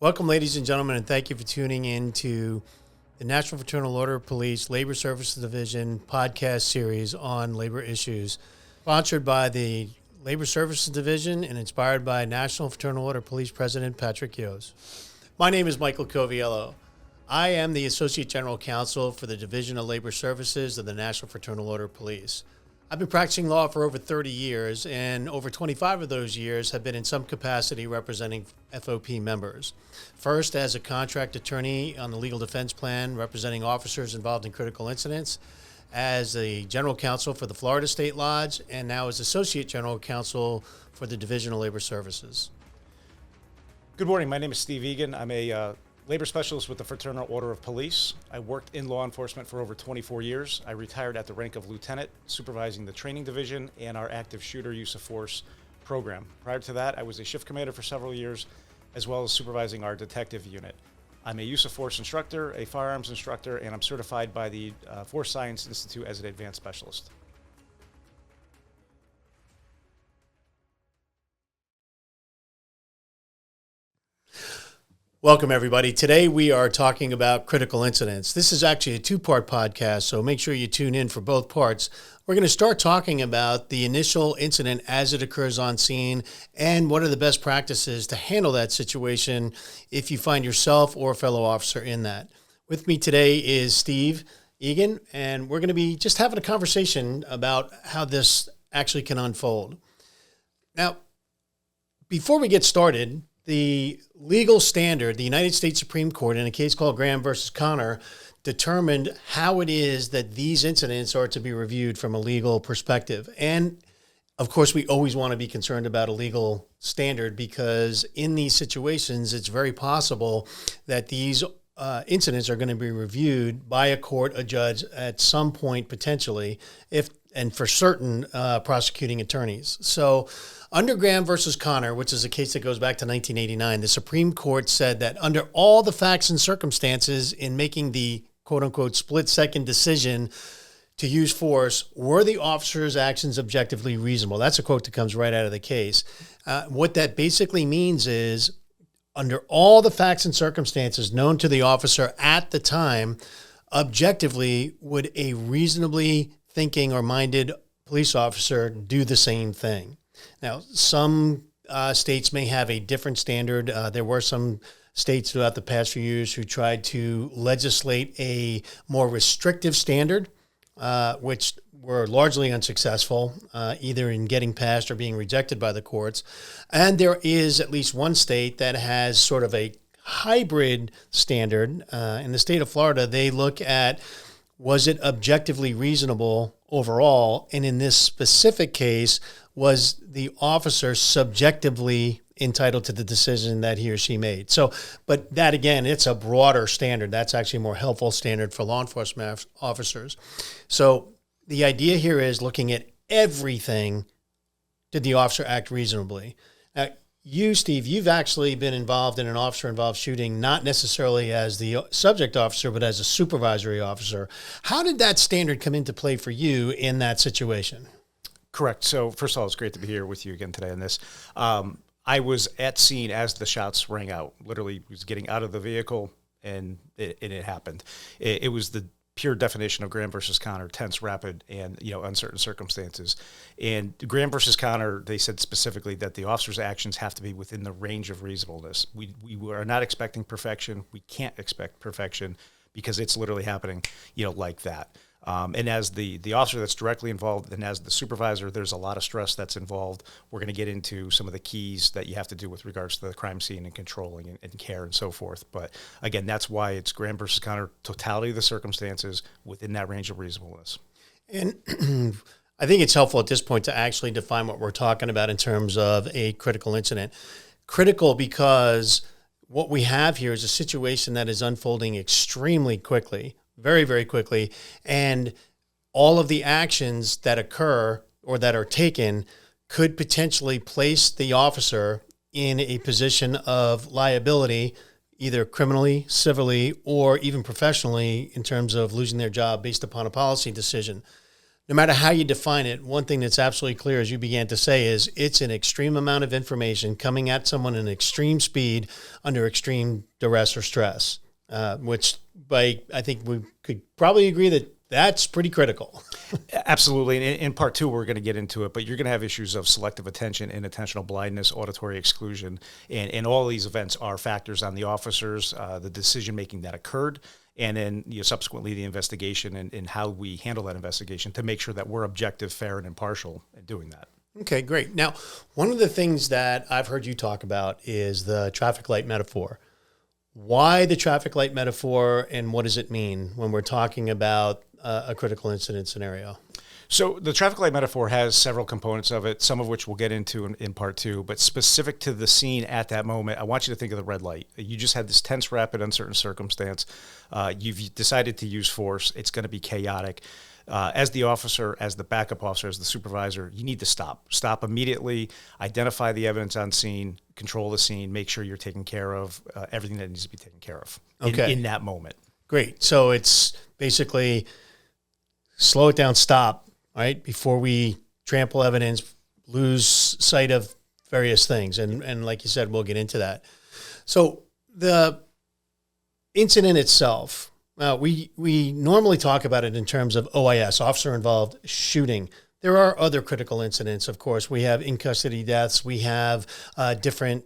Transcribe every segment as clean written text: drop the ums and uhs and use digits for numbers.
Welcome, ladies and gentlemen, and thank you for tuning in to the National Fraternal Order of Police Labor Services Division podcast series on labor issues, sponsored by the Labor Services Division and inspired by National Fraternal Order Police President Patrick Yos. My name is Michael Coviello. I am the Associate General Counsel for the Division of Labor Services of the National Fraternal Order of Police. I've been practicing law for over 30 years, and over 25 of those years have been in some capacity representing FOP members. First, as a contract attorney on the legal defense plan representing officers involved in critical incidents, as the General Counsel for the Florida State Lodge, and now as Associate General Counsel for the Division of Labor Services. Good morning. My name is Steve Egan. I'm a labor specialist with the Fraternal Order of Police. I worked in law enforcement for over 24 years. I retired at the rank of lieutenant, supervising the training division and our active shooter use of force program. Prior to that, I was a shift commander for several years, as well as supervising our detective unit. I'm a use of force instructor, a firearms instructor, and I'm certified by the Force Science Institute as an advanced specialist. Welcome, everybody. Today we are talking about critical incidents. This is actually a two-part podcast, so make sure you tune in for both parts. We're going to start talking about the initial incident as it occurs on scene and what are the best practices to handle that situation if you find yourself or a fellow officer in that. With me today is Steve Egan, and we're going to be just having a conversation about how this actually can unfold. Now, before we get started, the legal standard, the United States Supreme Court, in a case called Graham versus Connor, determined how it is that these incidents are to be reviewed from a legal perspective. And of course, we always want to be concerned about a legal standard because in these situations, it's very possible that these incidents are going to be reviewed by a court, a judge at some point potentially, and for certain prosecuting attorneys. So under Graham versus Connor, which is a case that goes back to 1989, the Supreme Court said that under all the facts and circumstances in making the quote-unquote split-second decision to use force, were the officer's actions objectively reasonable? That's a quote that comes right out of the case. What that basically means is under all the facts and circumstances known to the officer at the time, objectively, would a reasonably thinking or minded police officer do the same thing? Now, some states may have a different standard. There were some states throughout the past few years who tried to legislate a more restrictive standard, which were largely unsuccessful, either in getting passed or being rejected by the courts. And there is at least one state that has sort of a hybrid standard. In the state of Florida, they look at, was it objectively reasonable overall? And in this specific case, was the officer subjectively entitled to the decision that he or she made? So, but that again, it's a broader standard. That's actually a more helpful standard for law enforcement officers. So the idea here is looking at everything. Did the officer act reasonably? Now, you, Steve, you've actually been involved in an officer-involved shooting, not necessarily as the subject officer, but as a supervisory officer. How did that standard come into play for you in that situation? Correct. So first of all, it's great to be here with you again today on this. I was at scene as the shots rang out. Literally was getting out of the vehicle and it happened. It was the pure definition of Graham versus Connor, tense, rapid, and uncertain circumstances. And Graham versus Connor, they said specifically that the officer's actions have to be within the range of reasonableness. We are not expecting perfection. We can't expect perfection because it's literally happening, like that. And as the officer that's directly involved and as the supervisor, there's a lot of stress that's involved. We're going to get into some of the keys that you have to do with regards to the crime scene and controlling and care and so forth. But again, that's why it's Graham versus Connor, totality of the circumstances within that range of reasonableness. And I think it's helpful at this point to actually define what we're talking about in terms of a critical incident. Critical because what we have here is a situation that is unfolding extremely quickly, very, very quickly, and all of the actions that occur or that are taken could potentially place the officer in a position of liability, either criminally, civilly, or even professionally in terms of losing their job based upon a policy decision. no matter how you define it, one thing that's absolutely clear, as you began to say, is it's an extreme amount of information coming at someone in extreme speed under extreme duress or stress, which I think we could probably agree that that's pretty critical. Absolutely. And in part two, we're going to get into it, but you're going to have issues of selective attention, inattentional blindness, auditory exclusion. And all these events are factors on the officers, the decision-making that occurred, and then subsequently the investigation and how we handle that investigation to make sure that we're objective, fair, and impartial in doing that. Okay, great. Now, one of the things that I've heard you talk about is the traffic light metaphor. Why the traffic light metaphor, and what does it mean when we're talking about a critical incident scenario? So the traffic light metaphor has several components of it, some of which we'll get into in part two, but specific to the scene at that moment, I want you to think of the red light. You just had this tense, rapid, uncertain circumstance. You've decided to use force. It's going to be chaotic. As the officer, as the backup officer, as the supervisor, you need to stop. Stop immediately, identify the evidence on scene, control the scene, make sure you're taking care of everything that needs to be taken care of in that moment. Great. So it's basically slow it down, stop, right, before we trample evidence, lose sight of various things. And like you said, we'll get into that. So the incident itself, we normally talk about it in terms of OIS, officer-involved shooting. There are other critical incidents, of course. We have in-custody deaths. We have different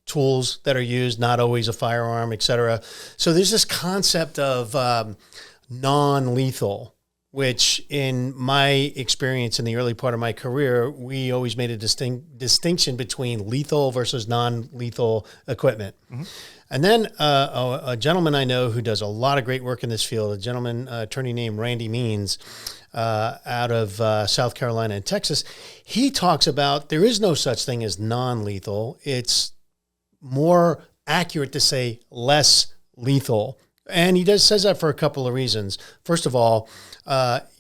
tools that are used, not always a firearm, et cetera. So there's this concept of non-lethal, which in my experience in the early part of my career, we always made a distinction between lethal versus non-lethal equipment. Mm-hmm. And then a gentleman I know who does a lot of great work in this field, a gentleman, attorney named Randy Means, out of South Carolina and Texas, he talks about there is no such thing as non-lethal. It's more accurate to say less lethal. And he says that for a couple of reasons. First of all,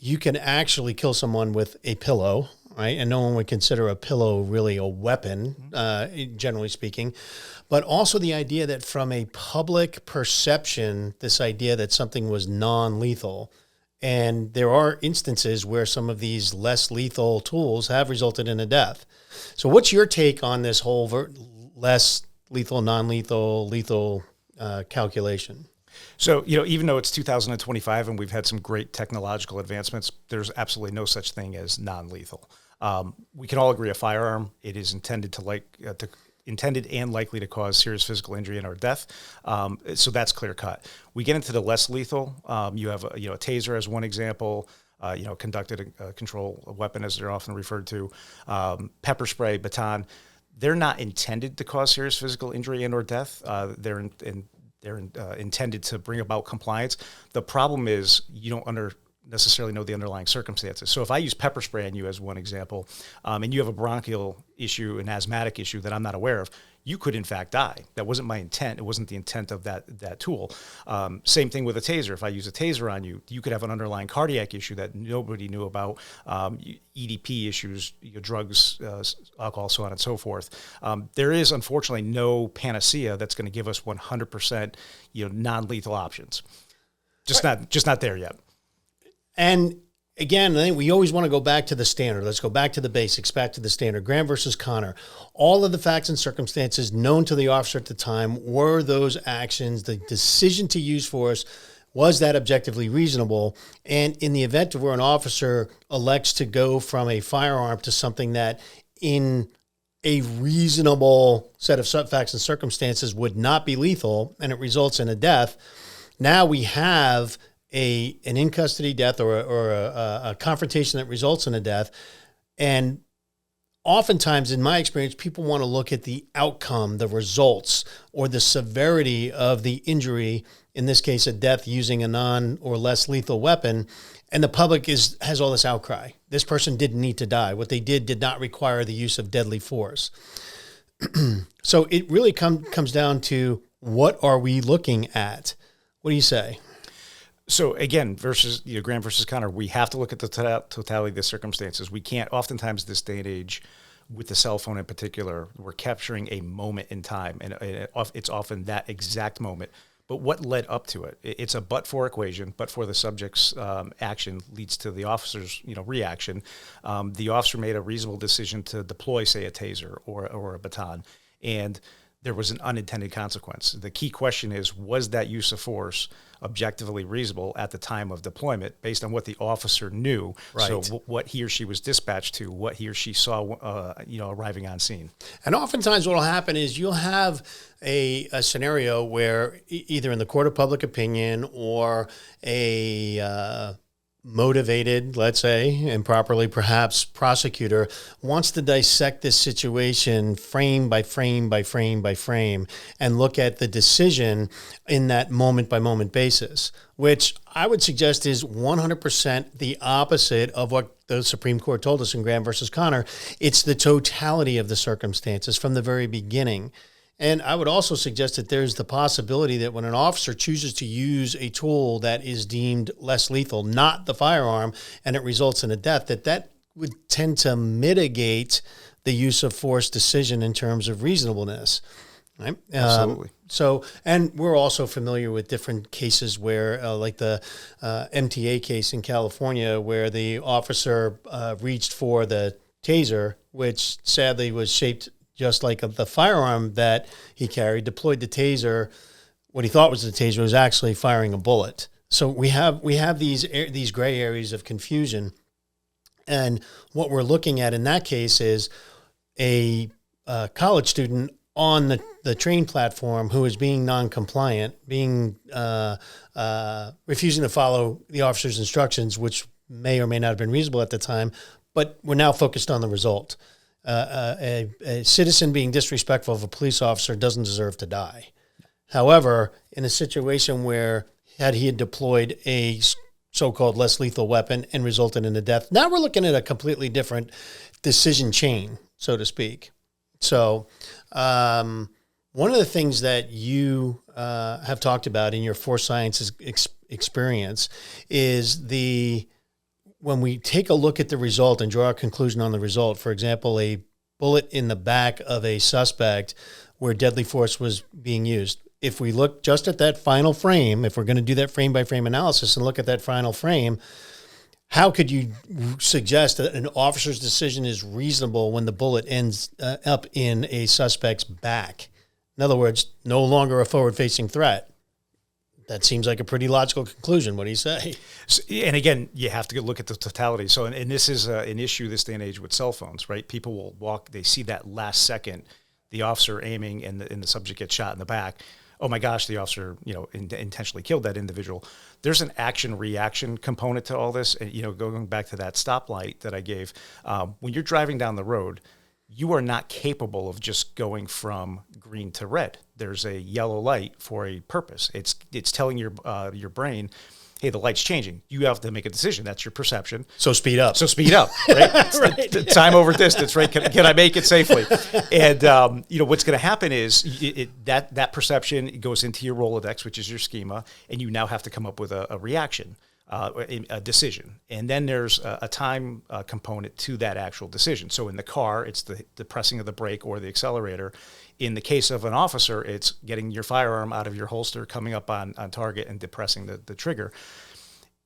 you can actually kill someone with a pillow, right? And no one would consider a pillow really a weapon, generally speaking. But also the idea that from a public perception, this idea that something was non-lethal. And there are instances where some of these less lethal tools have resulted in a death. So what's your take on this whole less lethal, non-lethal, lethal calculation? So, even though it's 2025 and we've had some great technological advancements, there's absolutely no such thing as non-lethal. We can all agree a firearm, it is intended intended and likely to cause serious physical injury and or death. So that's clear cut. We get into the less lethal. You have a taser as one example. Conducted control weapon, as they're often referred to. Pepper spray, baton. They're not intended to cause serious physical injury and or death. They're intended to bring about compliance. The problem is you don't necessarily know the underlying circumstances. So if I use pepper spray on you as one example, and you have a bronchial issue, an asthmatic issue that I'm not aware of, you could in fact die. That wasn't my intent. It wasn't the intent of that tool. Same thing with a taser. If I use a taser on you, you could have an underlying cardiac issue that nobody knew about, EDP issues, drugs, alcohol, so on and so forth. There is unfortunately no panacea that's going to give us 100% non-lethal options. Just not there yet. And again, I think we always want to go back to the standard. Let's go back to the basics, back to the standard. Graham versus Connor. All of the facts and circumstances known to the officer at the time were those actions. The decision to use force, was that objectively reasonable? And in the event of where an officer elects to go from a firearm to something that in a reasonable set of facts and circumstances would not be lethal, and it results in a death, now we have an in-custody death or a confrontation that results in a death. And oftentimes, in my experience, people want to look at the outcome, the results, or the severity of the injury, in this case, a death using a non or less lethal weapon. And the public has all this outcry. This person didn't need to die. What they did not require the use of deadly force. So it really comes down to, what are we looking at? What do you say? So again, Graham versus Connor, we have to look at the totality of the circumstances. We can't, oftentimes this day and age, with the cell phone in particular, we're capturing a moment in time, and it's often that exact moment. but what led up to it? It's a but-for equation. But for the subject's action leads to the officer's reaction. The officer made a reasonable decision to deploy, say, a taser or a baton, and there was an unintended consequence. The key question is, was that use of force objectively reasonable at the time of deployment based on what the officer knew? Right. So what he or she was dispatched to, what he or she saw, arriving on scene. And oftentimes what will happen is you'll have a scenario where either in the court of public opinion or a motivated, let's say, improperly perhaps, prosecutor wants to dissect this situation frame by frame by frame by frame and look at the decision in that moment by moment basis, which I would suggest is 100% the opposite of what the Supreme Court told us in Graham versus Connor. It's the totality of the circumstances from the very beginning. And I would also suggest that there's the possibility that when an officer chooses to use a tool that is deemed less lethal, not the firearm, and it results in a death, that would tend to mitigate the use of force decision in terms of reasonableness. Right? Absolutely. And we're also familiar with different cases where, like the MTA case in California, where the officer reached for the taser, which sadly was shaped just like the firearm that he carried, deployed the taser. What he thought was the taser was actually firing a bullet. So we have these gray areas of confusion. And what we're looking at in that case is a college student on the train platform who is being non-compliant, refusing to follow the officer's instructions, which may or may not have been reasonable at the time, but we're now focused on the result. A citizen being disrespectful of a police officer doesn't deserve to die. However, in a situation where had he deployed a so-called less lethal weapon and resulted in a death, now we're looking at a completely different decision chain, so to speak. So one of the things that you have talked about in your force sciences experience is when we take a look at the result and draw a conclusion on the result, for example, a bullet in the back of a suspect where deadly force was being used. If we look just at that final frame, if we're going to do that frame by frame analysis and look at that final frame, how could you suggest that an officer's decision is reasonable when the bullet ends up in a suspect's back? In other words, no longer a forward-facing threat. That seems like a pretty logical conclusion. What do you say? And again, you have to look at the totality. So, and this is an issue this day and age with cell phones, right? People will walk, they see that last second, the officer aiming and the subject gets shot in the back. Oh my gosh, the officer, intentionally killed that individual. There's an action-reaction component to all this. And, going back to that stoplight that I gave, when you're driving down the road, you are not capable of just going from green to red. There's a yellow light for a purpose. It's telling your brain, hey, the light's changing. You have to make a decision. That's your perception. So speed up. Right? Right. The time over distance, right? Can I make it safely? And, what's going to happen is that perception goes into your Rolodex, which is your schema, and you now have to come up with a reaction. A decision. And then there's a time component to that actual decision. So in the car, it's the pressing of the brake or the accelerator. In the case of an officer, it's getting your firearm out of your holster, coming up on target and depressing the trigger.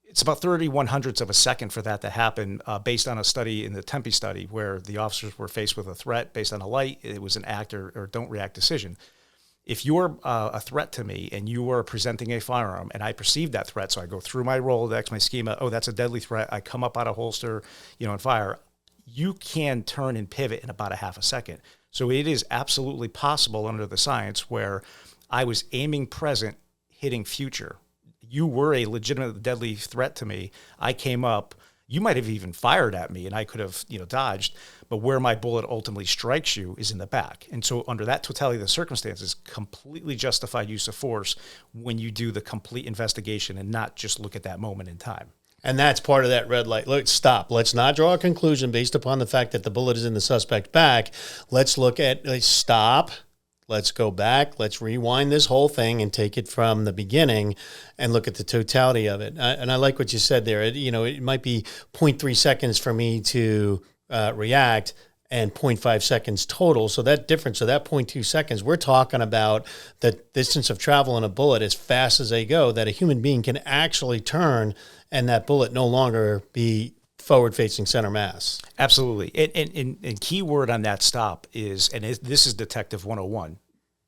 It's about 31/100ths of a second for that to happen based on a study in the Tempe study where the officers were faced with a threat based on a light. It was an act or don't react decision. If you're a threat to me and you are presenting a firearm and I perceive that threat, so I go through my Rolodex, my schema, oh, that's a deadly threat. I come up out of holster, and fire. You can turn and pivot in about a half a second. So it is absolutely possible under the science where I was aiming present, hitting future. You were a legitimate deadly threat to me. I came up. You might have even fired at me and I could have, dodged, but where my bullet ultimately strikes you is in the back. And so under that totality of the circumstances, completely justified use of force when you do the complete investigation and not just look at that moment in time. And that's part of that red light. Look, stop. Let's not draw a conclusion based upon the fact that the bullet is in the suspect's back. Let's stop. Let's go back. Let's rewind this whole thing and take it from the beginning and look at the totality of it. And I like what you said there. It might be 0.3 seconds for me to react, and 0.5 seconds total. So that difference, so that 0.2 seconds, we're talking about the distance of travel in a bullet as fast as they go, that a human being can actually turn and that bullet no longer be forward-facing center mass. Absolutely. And key word on that stop is, this is Detective 101,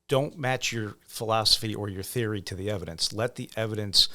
don't match your philosophy or your theory to the evidence. Let the evidence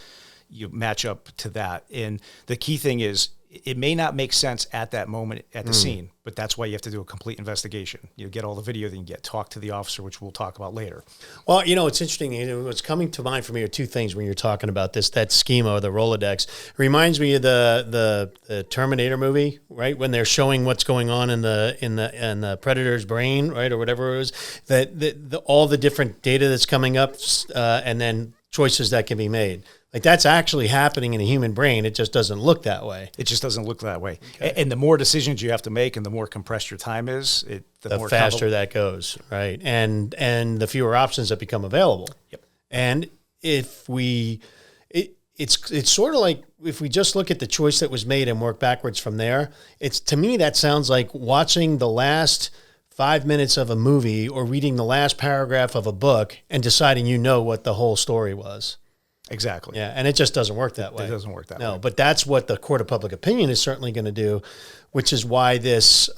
you match up to that. And the key thing is, it may not make sense at that moment at the scene, but that's why you have to do a complete investigation. You get all the video that you get, talk to the officer, which we'll talk about later. Well, it's interesting. What's coming to mind for me are two things when you're talking about this, that schema or the Rolodex. It reminds me of the Terminator movie, right? When they're showing what's going on in the Predator's brain, right? Or whatever it was, that all the different data that's coming up, and then choices that can be made. Like that's actually happening in a human brain. It just doesn't look that way. It just doesn't look that way. Okay. And the more decisions you have to make and the more compressed your time is, the more faster that goes, right? And the fewer options that become available. Yep. And if it's sort of like if we just look at the choice that was made and work backwards from there, to me that sounds like watching the last 5 minutes of a movie or reading the last paragraph of a book and deciding what the whole story was. Exactly. Yeah, and it just doesn't work that way. It doesn't work that way. No, but that's what the court of public opinion is certainly going to do, which is why this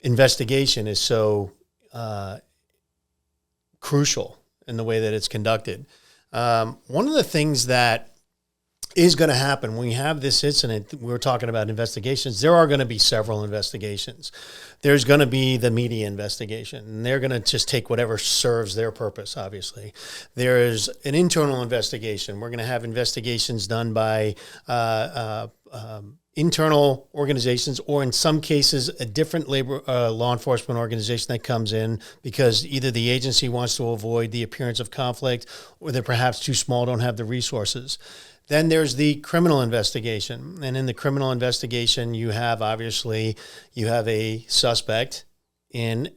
investigation is so crucial in the way that it's conducted. One of the things that is going to happen when we have this incident, we're talking about investigations, there are going to be several investigations. There's going to be the media investigation, and they're going to just take whatever serves their purpose, obviously. There's an internal investigation. We're going to have investigations done by internal organizations, or in some cases, a different law enforcement organization that comes in because either the agency wants to avoid the appearance of conflict or they're perhaps too small, don't have the resources. Then there's the criminal investigation. And in the criminal investigation, you have a suspect in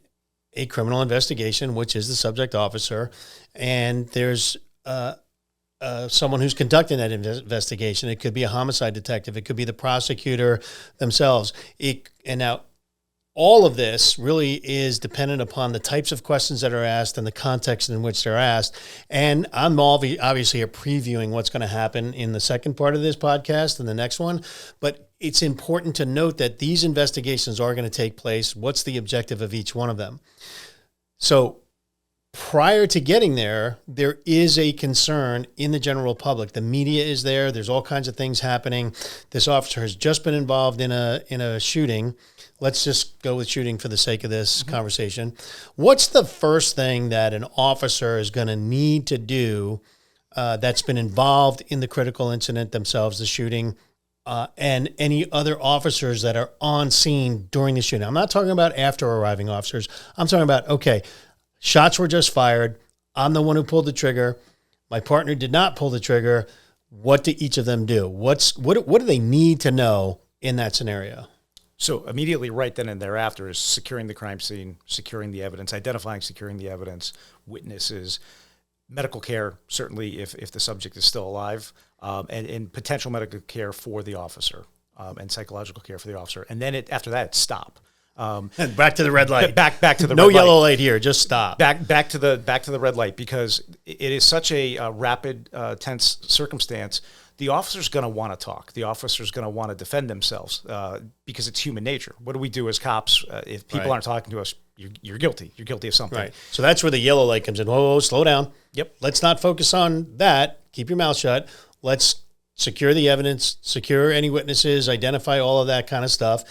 a criminal investigation, which is the subject officer. And there's someone who's conducting that investigation. It could be a homicide detective. It could be the prosecutor themselves. And now all of this really is dependent upon the types of questions that are asked and the context in which they're asked. And I'm obviously previewing what's going to happen in the second part of this podcast and the next one. But it's important to note that these investigations are going to take place. What's the objective of each one of them? So prior to getting there, there is a concern in the general public. The media is there. There's all kinds of things happening. This officer has just been involved in a shooting. Let's just go with shooting for the sake of this conversation. What's the first thing that an officer is going to need to do that's been involved in the critical incident themselves, the shooting, and any other officers that are on scene during the shooting? I'm not talking about after arriving officers. I'm talking about, okay, shots were just fired. I'm the one who pulled the trigger. My partner did not pull the trigger. What do each of them do? What do they need to know in that scenario? So immediately right then and thereafter is securing the crime scene, securing the evidence, identifying, securing the evidence, witnesses, medical care, certainly if the subject is still alive, and potential medical care for the officer, and psychological care for the officer. And then after that, it's stop. And back to the red light. Back to the no red yellow light here. Just stop. Back to the red light, because it is such a rapid, tense circumstance. The officer's going to want to talk. The officer's going to want to defend themselves because it's human nature. What do we do as cops if people aren't talking to us? You're guilty. You're guilty of something. Right. So that's where the yellow light comes in. Whoa, slow down. Yep. Let's not focus on that. Keep your mouth shut. Let's secure the evidence, secure any witnesses, identify all of that kind of stuff.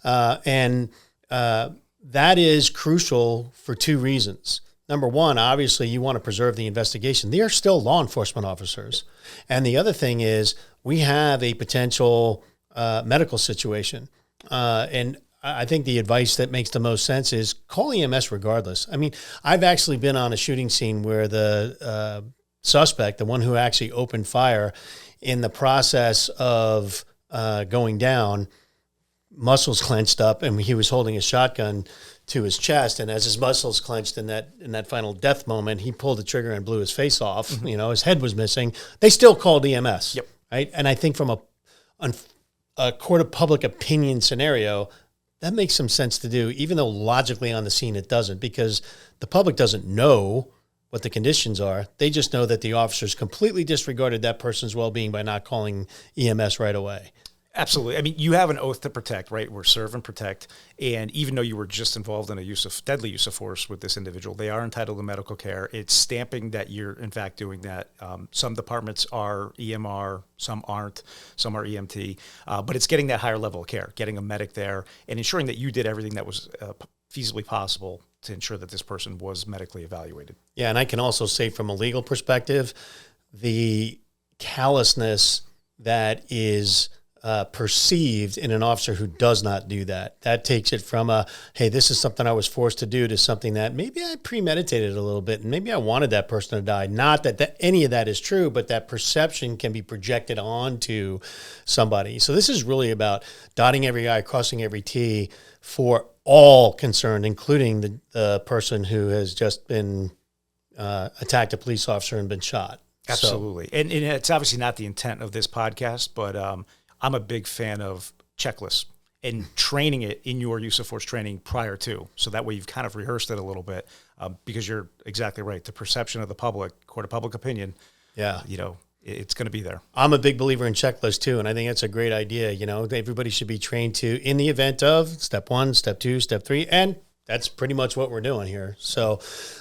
And that is crucial for two reasons. Number one, obviously, you want to preserve the investigation. They are still law enforcement officers. And the other thing is we have a potential medical situation. And I think the advice that makes the most sense is call EMS regardless. I mean, I've actually been on a shooting scene where the suspect, the one who actually opened fire, in the process of going down, muscles clenched up, and he was holding a shotgun to his chest. And as his muscles clenched in that final death moment, he pulled the trigger and blew his face off. Mm-hmm. You know, his head was missing. They still called EMS. Yep. Right. And I think from a court of public opinion scenario, That makes some sense to do, even though logically on the scene it doesn't, because the public doesn't know what the conditions are. They just know that the officers completely disregarded that person's well-being by not calling EMS right away. Absolutely. I mean, you have an oath to protect, right? We're serve and protect. And even though you were just involved in a deadly use of force with this individual, they are entitled to medical care. It's stamping that you're, in fact, doing that. Some departments are EMR, some aren't, some are EMT. But it's getting that higher level of care, getting a medic there, and ensuring that you did everything that was feasibly possible to ensure that this person was medically evaluated. Yeah, and I can also say from a legal perspective, the callousness that is perceived in an officer who does not do that. That takes it from hey, this is something I was forced to do, to something that maybe I premeditated a little bit and maybe I wanted that person to die. Not that any of that is true, but that perception can be projected onto somebody. So this is really about dotting every I, crossing every T for all concerned, including the person who has just been attacked a police officer and been shot. Absolutely. So, and it's obviously not the intent of this podcast, but I'm a big fan of checklists and training it in your use of force training prior to. So that way you've kind of rehearsed it a little bit, because you're exactly right. The perception of the public, court of public opinion, it's going to be there. I'm a big believer in checklists too, and I think that's a great idea. Everybody should be trained to, in the event of step 1, step 2, step 3, and that's pretty much what we're doing here. So,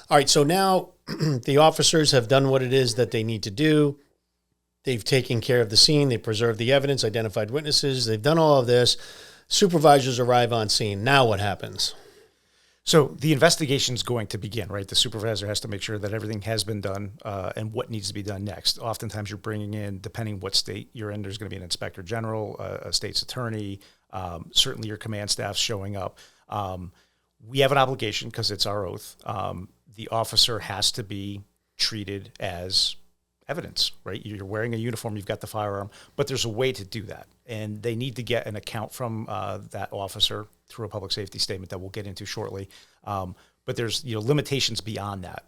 all right, so now the officers have done what it is that they need to do. They've taken care of the scene. They preserved the evidence, identified witnesses. They've done all of this. Supervisors arrive on scene. Now what happens? So the investigation is going to begin, right? The supervisor has to make sure that everything has been done and what needs to be done next. Oftentimes you're bringing in, depending what state you're in, there's going to be an inspector general, a state's attorney, certainly your command staff showing up. We have an obligation, because it's our oath. The officer has to be treated as evidence, right? You're wearing a uniform, you've got the firearm, but there's a way to do that. And they need to get an account from that officer through a public safety statement that we'll get into shortly. But there's limitations beyond that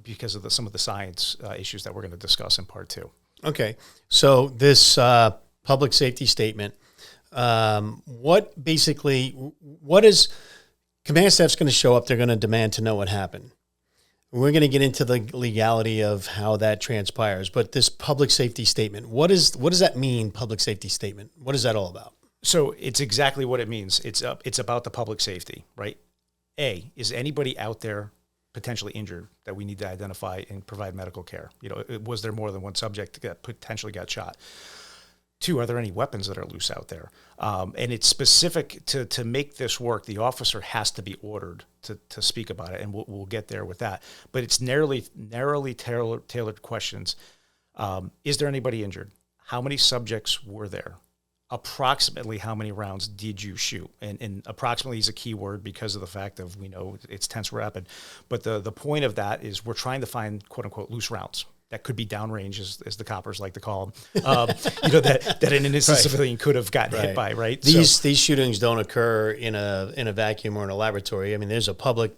because of some of the science issues that we're going to discuss in part 2. Okay. So this public safety statement, what is command staff's going to show up? They're going to demand to know what happened. We're going to get into the legality of how that transpires. But this public safety statement, what does that mean, public safety statement? What is that all about? So it's exactly what it means. It's about the public safety, right? A, is anybody out there potentially injured that we need to identify and provide medical care? Was there more than one subject that potentially got shot? 2, are there any weapons that are loose out there? And it's specific to make this work. The officer has to be ordered to speak about it, and we'll get there with that. But it's narrowly tailored questions. Is there anybody injured? How many subjects were there? Approximately how many rounds did you shoot? And approximately is a key word because of the fact of, we know it's tense rapid. But the point of that is we're trying to find, quote unquote, loose rounds. That could be downrange, as the coppers like to call them. That an innocent civilian could have gotten hit by, right? These shootings don't occur in a vacuum or in a laboratory. I mean, there's a public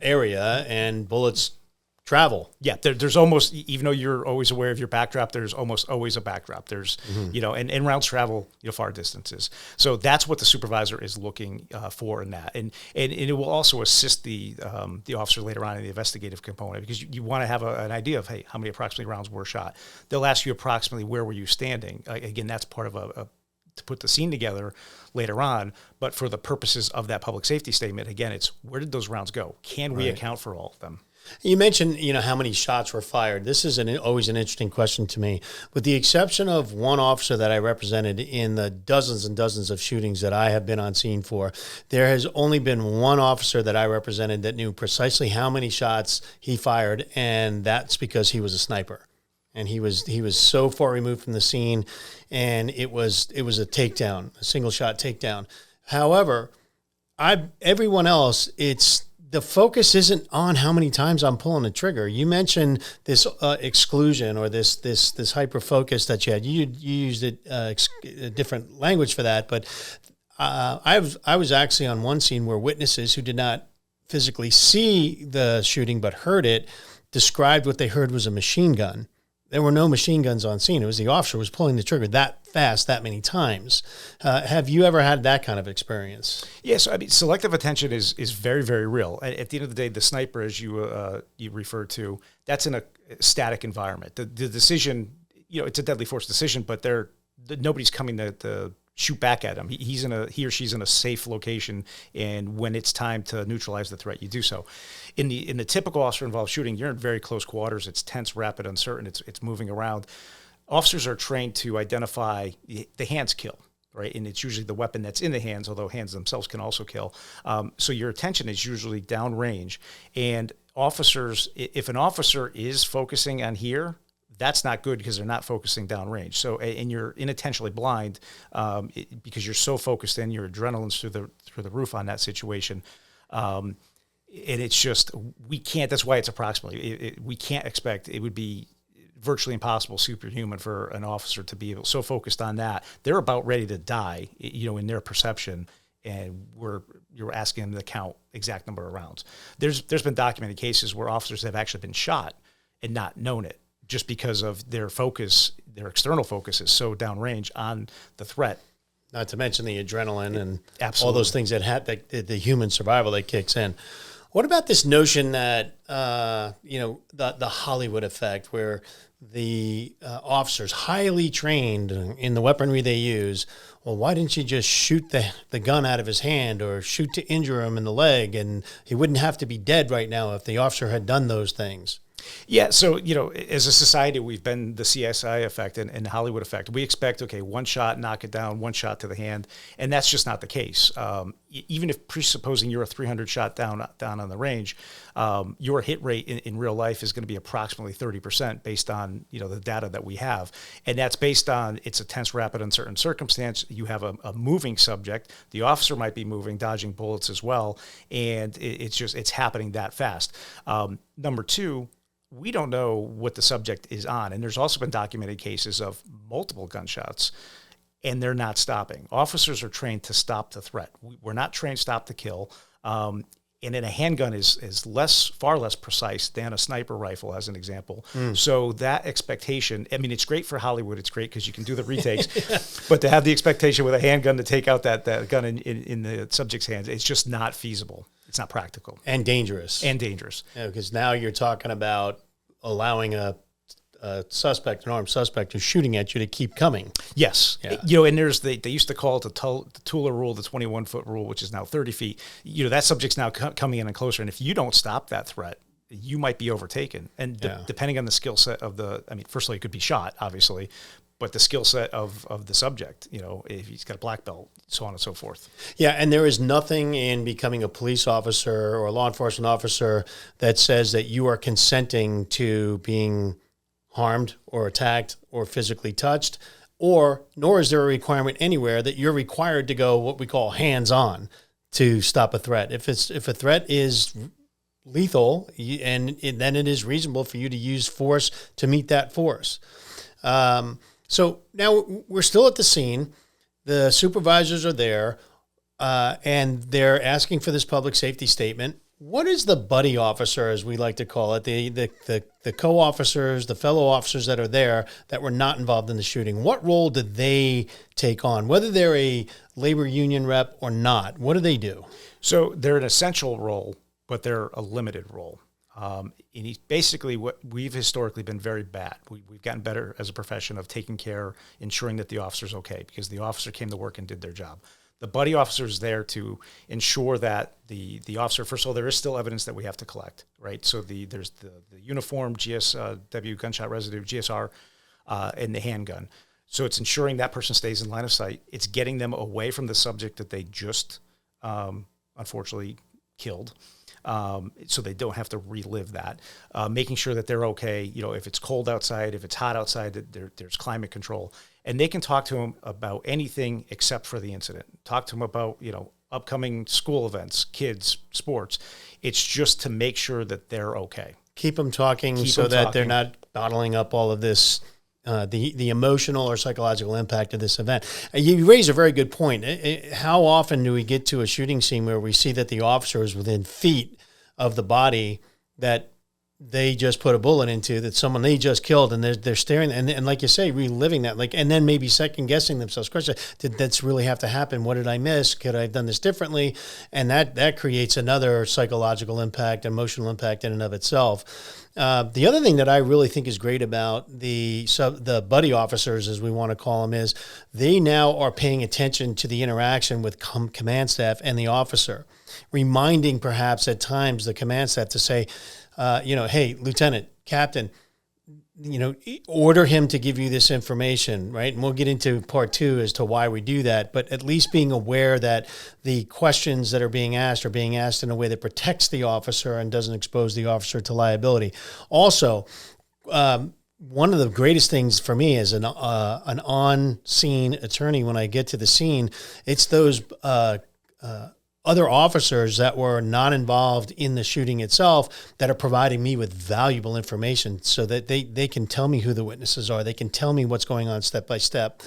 area and bullets travel. Yeah, there's almost, even though you're always aware of your backdrop, there's almost always a backdrop. There's, and rounds travel, far distances. So that's what the supervisor is looking for in that. And it will also assist the officer later on in the investigative component, because you want to have an idea of, hey, how many approximately rounds were shot. They'll ask you approximately where were you standing. Again, that's part of to put the scene together later on. But for the purposes of that public safety statement, again, it's where did those rounds go? Can we account for all of them? You mentioned, how many shots were fired. This is always an interesting question to me. With the exception of one officer that I represented in the dozens and dozens of shootings that I have been on scene for, there has only been one officer that I represented that knew precisely how many shots he fired, and that's because he was a sniper. And he was so far removed from the scene, and it was a takedown, a single shot takedown. However, everyone else, the focus isn't on how many times I'm pulling the trigger. You mentioned this exclusion or this hyper focus that you had. You used a different language for that, but I was actually on one scene where witnesses who did not physically see the shooting but heard it described what they heard was a machine gun. there were no machine guns on scene. It was the officer was pulling the trigger that fast, that many times. Have you ever had that kind of experience? Yes, I mean, selective attention is very, very real. At the end of the day, the sniper, as you referred to, that's in a static environment. The decision, it's a deadly force decision, but nobody's coming to shoot back at him. He or she's in a safe location, and when it's time to neutralize the threat, you do so. In the typical officer-involved shooting, you're in very close quarters. It's tense, rapid, uncertain. It's moving around. Officers are trained to identify the hands kill, right? And it's usually the weapon that's in the hands, although hands themselves can also kill. So your attention is usually downrange. And officers, if an officer is focusing on here, that's not good because they're not focusing downrange. So, and you're inattentionally blind because you're so focused in, your adrenaline's through the roof on that situation. And it's just, we can't, that's why it's approximately, we can't expect, it would be virtually impossible, superhuman for an officer to be so focused on that. They're about ready to die, in their perception, and you're asking them to count exact number of rounds. There's been documented cases where officers have actually been shot and not known it, just because of their focus, their external focus is so downrange on the threat. Not to mention the adrenaline and Absolutely. all those things that the human survival that kicks in. What about this notion that, the Hollywood effect, where the officers, highly trained in the weaponry they use, well, why didn't you just shoot the gun out of his hand or shoot to injure him in the leg, and he wouldn't have to be dead right now if the officer had done those things? Yeah, so, as a society, we've been the CSI effect and Hollywood effect. We expect, one shot, knock it down, one shot to the hand, and that's just not the case. Even if presupposing you're a 300 shot down on the range, your hit rate in real life is going to be approximately 30% based on, the data that we have. And that's based on, it's a tense, rapid, uncertain circumstance. You have a moving subject. The officer might be moving, dodging bullets as well, and it's happening that fast. Number two, we don't know what the subject is on. And there's also been documented cases of multiple gunshots, and they're not stopping. Officers are trained to stop the threat. We're not trained to stop the kill. And then a handgun is far less precise than a sniper rifle, as an example. So that expectation, I mean, it's great for Hollywood. It's great because you can do the retakes. But to have the expectation with a handgun to take out that gun in the subject's hands, it's just not feasible. It's not practical. And dangerous. Yeah, because now you're talking about allowing a suspect, an armed suspect who's shooting at you, to keep coming. Yes. Yeah. And there's they used to call it the Tula rule, the 21-foot rule, which is now 30 feet. That subject's now coming in and closer. And if you don't stop that threat, you might be overtaken. And depending on the skill set of first of all, you could be shot, obviously, but the skill set of the subject, if he's got a black belt, so on and so forth. Yeah, and there is nothing in becoming a police officer or a law enforcement officer that says that you are consenting to being harmed or attacked or physically touched, nor is there a requirement anywhere that you're required to go what we call hands-on to stop a threat. If a threat is lethal, then it is reasonable for you to use force to meet that force. So now we're still at the scene. The supervisors are there, and they're asking for this public safety statement. What is the buddy officer, as we like to call it, the co-officers, the fellow officers that are there that were not involved in the shooting? What role do they take on, whether they're a labor union rep or not? What do they do? So they're an essential role, but they're a limited role. And basically, what we've historically been very bad. We've gotten better as a profession of taking care, ensuring that the officer's okay, because the officer came to work and did their job. The buddy officer is there to ensure that the officer, first of all, there is still evidence that we have to collect, right? So there's the uniform, GSW, gunshot residue, GSR, and the handgun. So it's ensuring that person stays in line of sight. It's getting them away from the subject that they just, unfortunately, killed. So they don't have to relive that. Making sure that they're okay. If it's cold outside, if it's hot outside, that there's climate control. And they can talk to them about anything except for the incident. Talk to them about, upcoming school events, kids, sports. It's just to make sure that they're okay. Keep them talking they're not bottling up all of this, the emotional or psychological impact of this event. You raise a very good point. How often do we get to a shooting scene where we see that the officer is within feet of the body that they just put a bullet into, that someone they just killed, and they're staring and like you say, reliving that, like, and then maybe second guessing themselves. Question: did this really have to happen? What did I miss? Could I have done this differently? And that creates another psychological impact, emotional impact in and of itself. The other thing that I really think is great about the buddy officers, as we want to call them, is they now are paying attention to the interaction with command staff and the officer, reminding perhaps at times the command staff to say, hey, Lieutenant, Captain, order him to give you this information, right? And we'll get into part 2 as to why we do that, but at least being aware that the questions that are being asked in a way that protects the officer and doesn't expose the officer to liability. Also, one of the greatest things for me as an on-scene attorney, when I get to the scene, it's those other officers that were not involved in the shooting itself that are providing me with valuable information so that they can tell me who the witnesses are. They can tell me what's going on step by step.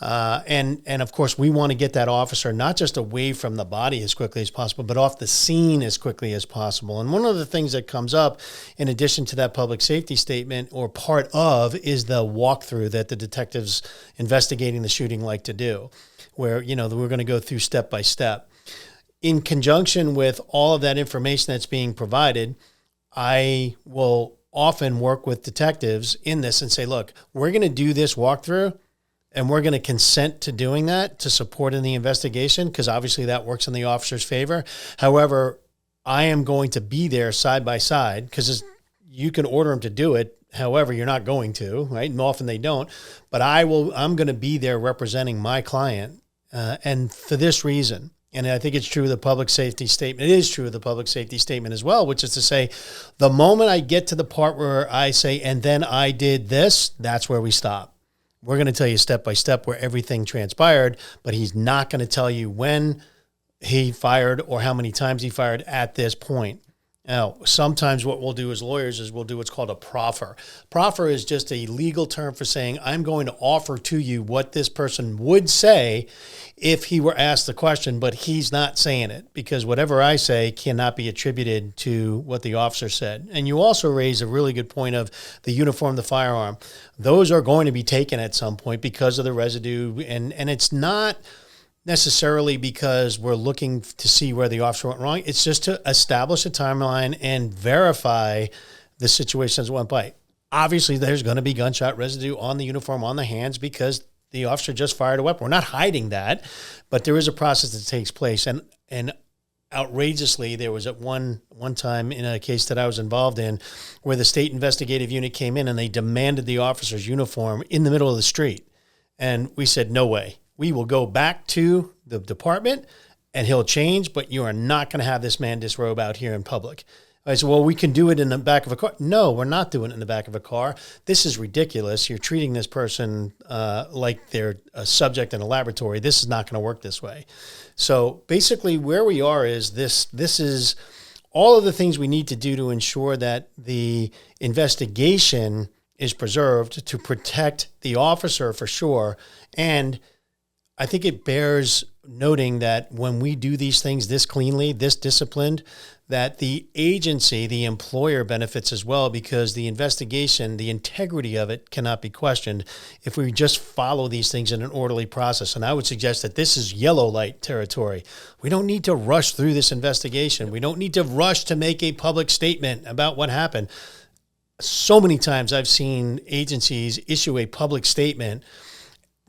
And of course, we want to get that officer not just away from the body as quickly as possible, but off the scene as quickly as possible. And one of the things that comes up in addition to that public safety statement, or part of, is the walkthrough that the detectives investigating the shooting like to do, where, we're going to go through step by step. In conjunction with all of that information that's being provided, I will often work with detectives in this and say, look, we're going to do this walkthrough and we're going to consent to doing that to support in the investigation, because obviously that works in the officer's favor. However, I am going to be there side by side, because you can order them to do it. However, you're not going to, right? And often they don't, but I'm going to be there representing my client. And for this reason, and I think it's true of the public safety statement. It is true of the public safety statement as well, which is to say, the moment I get to the part where I say, and then I did this, that's where we stop. We're going to tell you step by step where everything transpired, but he's not going to tell you when he fired or how many times he fired at this point. Now, sometimes what we'll do as lawyers is we'll do what's called a proffer. Proffer is just a legal term for saying, I'm going to offer to you what this person would say if he were asked the question, but he's not saying it, because whatever I say cannot be attributed to what the officer said. And you also raise a really good point of the uniform, the firearm. Those are going to be taken at some point because of the residue, and it's not necessarily because we're looking to see where the officer went wrong. It's just to establish a timeline and verify the situations went by. Obviously, there's going to be gunshot residue on the uniform, on the hands, because the officer just fired a weapon. We're not hiding that, but there is a process that takes place. And outrageously, there was at one time in a case that I was involved in where the state investigative unit came in and they demanded the officer's uniform in the middle of the street. And we said, no way. We will go back to the department and he'll change, but you are not going to have this man disrobe out here in public. I said, well, we can do it in the back of a car. No, we're not doing it in the back of a car. This is ridiculous. You're treating this person like they're a subject in a laboratory. This is not going to work this way. So basically where we are is this is all of the things we need to do to ensure that the investigation is preserved to protect the officer for sure. And I think it bears noting that when we do these things this cleanly, this disciplined, that the agency, the employer, benefits as well, because the investigation, the integrity of it cannot be questioned if we just follow these things in an orderly process. And I would suggest that this is yellow light territory. We don't need to rush through this investigation. We don't need to rush to make a public statement about what happened. So many times I've seen agencies issue a public statement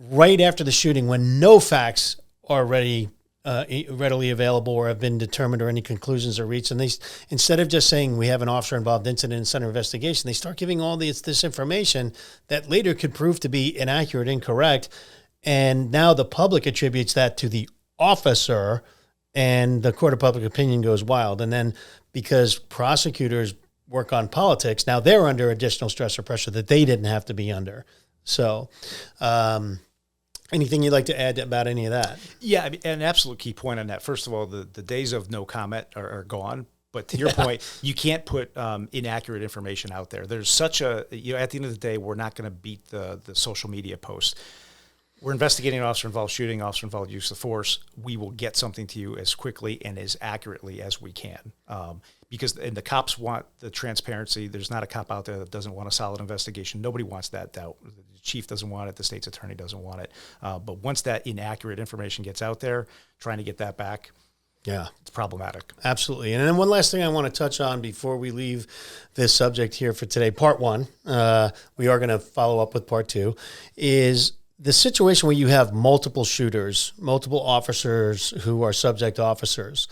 right after the shooting when no facts are readily available or have been determined or any conclusions are reached. And they, instead of just saying we have an officer involved incident and center investigation, they start giving all this information that later could prove to be inaccurate, incorrect. And now the public attributes that to the officer and the court of public opinion goes wild. And then because prosecutors work on politics, now they're under additional stress or pressure that they didn't have to be under. So, anything you'd like to add about any of that? Yeah, I mean, an absolute key point on that. First of all, the days of no comment are gone. But to your point, you can't put inaccurate information out there. There's such a, at the end of the day, we're not going to beat the social media posts. we're investigating an officer involved shooting, officer involved use of force. We will get something to you as quickly and as accurately as we can. Because the cops want the transparency. There's not a cop out there that doesn't want a solid investigation. Nobody wants that doubt. The chief doesn't want it. The state's attorney doesn't want it. But once that inaccurate information gets out there, trying to get that back, it's problematic. Absolutely. And then one last thing I want to touch on before we leave this subject here for today, part one, we are going to follow up with part two, is the situation where you have multiple shooters, multiple officers who are subject officers.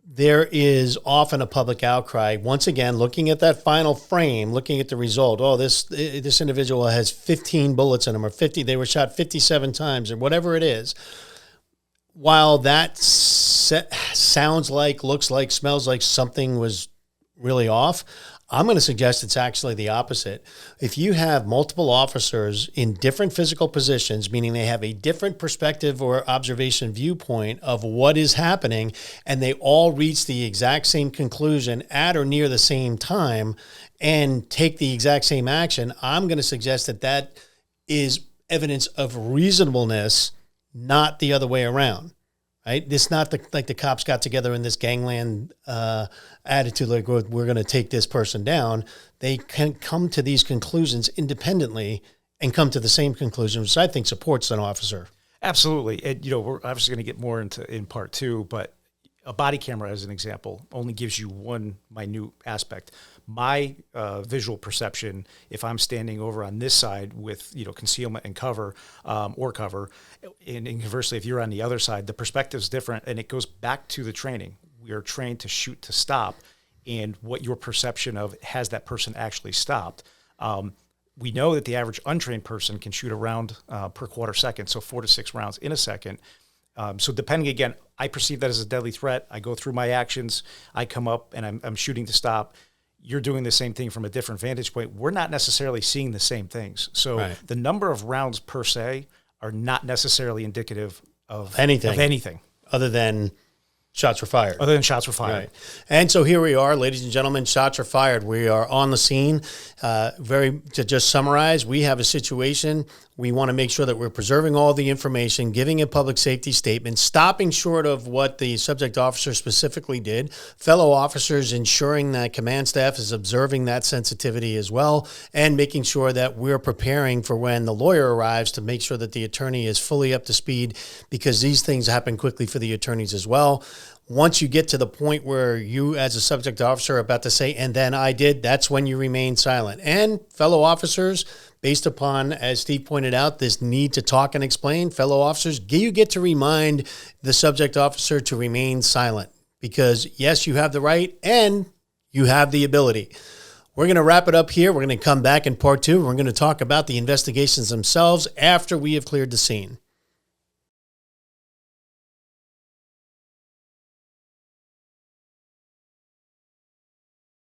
There is often a public outcry. Once again, looking at that final frame, looking at the result. Oh, this individual has 15 bullets in him, or 50. They were shot 57 times, or whatever it is. While that sounds like, looks like, smells like something was really off, I'm going to suggest it's actually the opposite. If you have multiple officers in different physical positions, meaning they have a different perspective or observation viewpoint of what is happening, and they all reach the exact same conclusion at or near the same time and take the exact same action, I'm going to suggest that that is evidence of reasonableness, not the other way around. Right? It's not like the cops got together in this gangland attitude, like we're going to take this person down. They can come to these conclusions independently and come to the same conclusion, which I think supports an officer. Absolutely. And, we're obviously going to get more into in part two, but a body camera, as an example, only gives you one minute aspect. My visual perception, if I'm standing over on this side with concealment and cover or cover, and conversely, if you're on the other side, the perspective's different, and it goes back to the training. We are trained to shoot to stop, and what your perception of has that person actually stopped. We know that the average untrained person can shoot a round per quarter second, so 4 to 6 rounds in a second. So depending, again, I perceive that as a deadly threat. I go through my actions. I come up and I'm shooting to stop. You're doing the same thing from a different vantage point. We're not necessarily seeing the same things. So the number of rounds per se are not necessarily indicative of anything. Other than shots were fired. Right. And so here we are, ladies and gentlemen, shots are fired. We are on the scene. To just summarize, we have a situation. We want to make sure that we're preserving all the information, giving a public safety statement, stopping short of what the subject officer specifically did, fellow officers ensuring that command staff is observing that sensitivity as well, and making sure that we're preparing for when the lawyer arrives to make sure that the attorney is fully up to speed, because these things happen quickly for the attorneys as well. Once you get to the point where you as a subject officer are about to say, and then I did, that's when you remain silent. And fellow officers, based upon, as Steve pointed out, this need to talk and explain, fellow officers, you get to remind the subject officer to remain silent, because yes, you have the right and you have the ability. We're going to wrap it up here. We're going to come back in part two. We're going to talk about the investigations themselves after we have cleared the scene.